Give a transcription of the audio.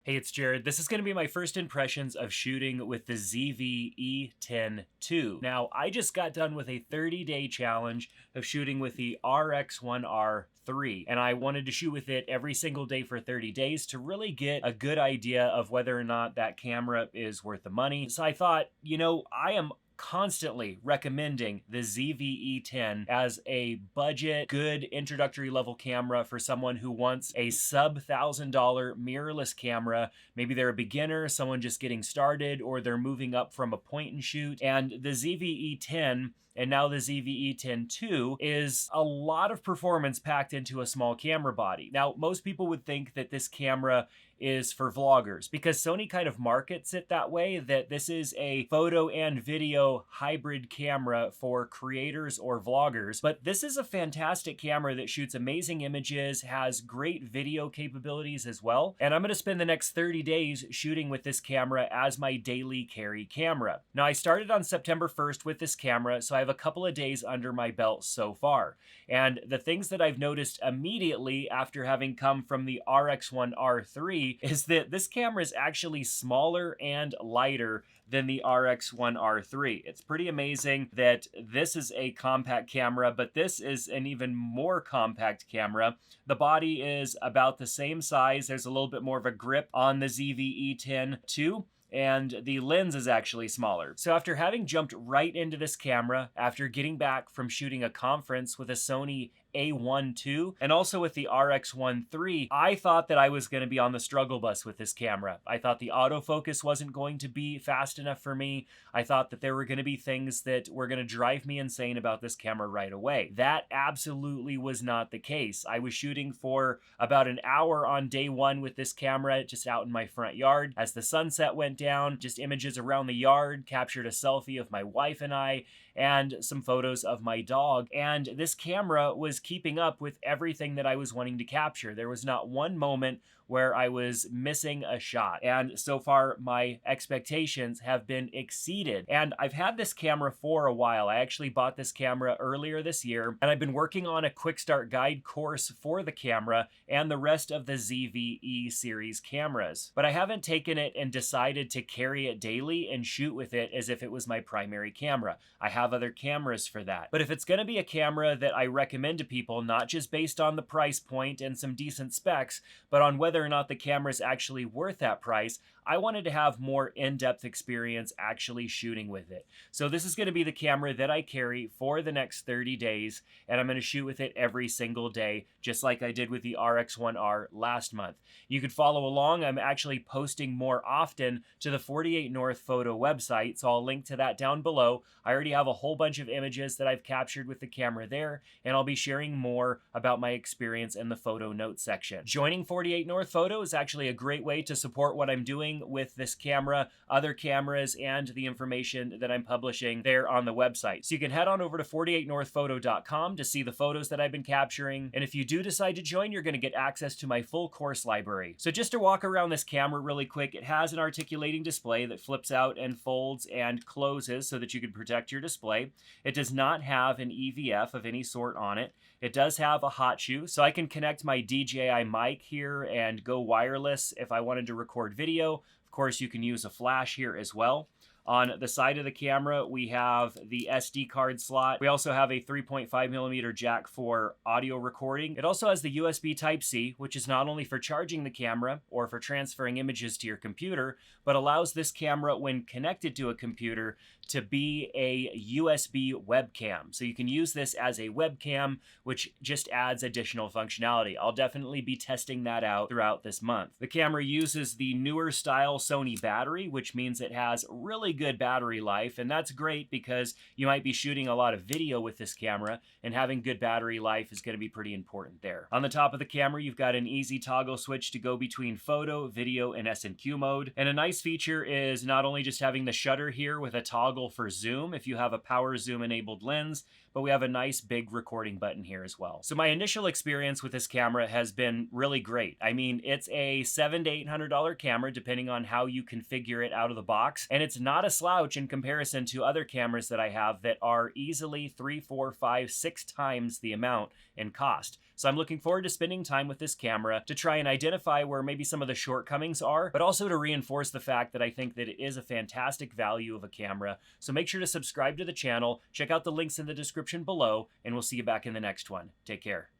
Hey, it's Jared. This is going to be my first impressions of shooting with the ZV-E10 II. Now, I just got done with a 30-day challenge of shooting with the RX1R III, and I wanted to shoot with it every single day for 30 days to really get a good idea of whether or not that camera is worth the money. So I thought, I am constantly recommending the ZV-E10 as a budget, good introductory level camera for someone who wants a sub $1,000 mirrorless camera. Maybe they're a beginner, someone just getting started, or they're moving up from a point and shoot. And the ZV-E10 and now the ZV-E10 II is a lot of performance packed into a small camera body. Now, most people would think that this camera is for vloggers because Sony kind of markets it that way, that this is a photo and video hybrid camera for creators or vloggers. But this is a fantastic camera that shoots amazing images, has great video capabilities as well. And I'm going to spend the next 30 days shooting with this camera as my daily carry camera. Now, I started on September 1st with this camera, so I have a couple of days under my belt so far. And the things that I've noticed immediately after having come from the RX1R III is that this camera is actually smaller and lighter than the RX1R III. It's pretty amazing that this is a compact camera, but this is an even more compact camera. The body is about the same size. There's a little bit more of a grip on the ZV-E10 II, and the lens is actually smaller. So after having jumped right into this camera, after getting back from shooting a conference with a Sony A1 II, and also with the RX1 III, I thought that I was going to be on the struggle bus with this camera. I thought the autofocus wasn't going to be fast enough for me. I thought that there were going to be things that were going to drive me insane about this camera right away. That absolutely was not the case. I was shooting for about an hour on day one with this camera just out in my front yard. As the sunset went down, just images around the yard, captured a selfie of my wife and I, and some photos of my dog. And this camera was keeping up with everything that I was wanting to capture. There was not one moment where I was missing a shot. And so far, my expectations have been exceeded. And I've had this camera for a while. I actually bought this camera earlier this year, and I've been working on a quick start guide course for the camera and the rest of the ZV-E series cameras. But I haven't taken it and decided to carry it daily and shoot with it as if it was my primary camera. I have other cameras for that. But if it's gonna be a camera that I recommend to people, not just based on the price point and some decent specs, but on whether or not the camera is actually worth that price, I wanted to have more in-depth experience actually shooting with it. So this is going to be the camera that I carry for the next 30 days, and I'm going to shoot with it every single day, just like I did with the RX1R last month. You could follow along. I'm actually posting more often to the 48 North photo website, so I'll link to that down below. I already have a whole bunch of images that I've captured with the camera there, and I'll be sharing more about my experience in the photo notes section. Joining 48 North Photo is actually a great way to support what I'm doing with this camera, other cameras, and the information that I'm publishing there on the website. So you can head on over to 48northphoto.com to see the photos that I've been capturing. And if you do decide to join, you're going to get access to my full course library. So just to walk around this camera really quick, it has an articulating display that flips out and folds and closes so that you can protect your display. It does not have an EVF of any sort on it. It does have a hot shoe, so I can connect my DJI mic here and go wireless if I wanted to record video. Of course, you can use a flash here as well. On the side of the camera, we have the SD card slot. We also have a 3.5mm jack for audio recording. It also has the USB Type-C, which is not only for charging the camera or for transferring images to your computer, but allows this camera, when connected to a computer, to be a USB webcam. So you can use this as a webcam, which just adds additional functionality. I'll definitely be testing that out throughout this month. The camera uses the newer style Sony battery, which means it has really good battery life, and that's great because you might be shooting a lot of video with this camera, and having good battery life is going to be pretty important there. On the top of the camera, you've got an easy toggle switch to go between photo, video, and S&Q mode. And a nice feature is not only just having the shutter here with a toggle for zoom if you have a power zoom enabled lens, but we have a nice big recording button here as well. So my initial experience with this camera has been really great. I mean, it's a $700 to $800 camera depending on how you configure it out of the box, and it's not not a slouch in comparison to other cameras that I have that are easily 3, 4, 5, 6 times the amount in cost. So I'm looking forward to spending time with this camera to try and identify where maybe some of the shortcomings are, but also to reinforce the fact that I think that it is a fantastic value of a camera. So make sure to subscribe to the channel, check out the links in the description below, and we'll see you back in the next one. Take care.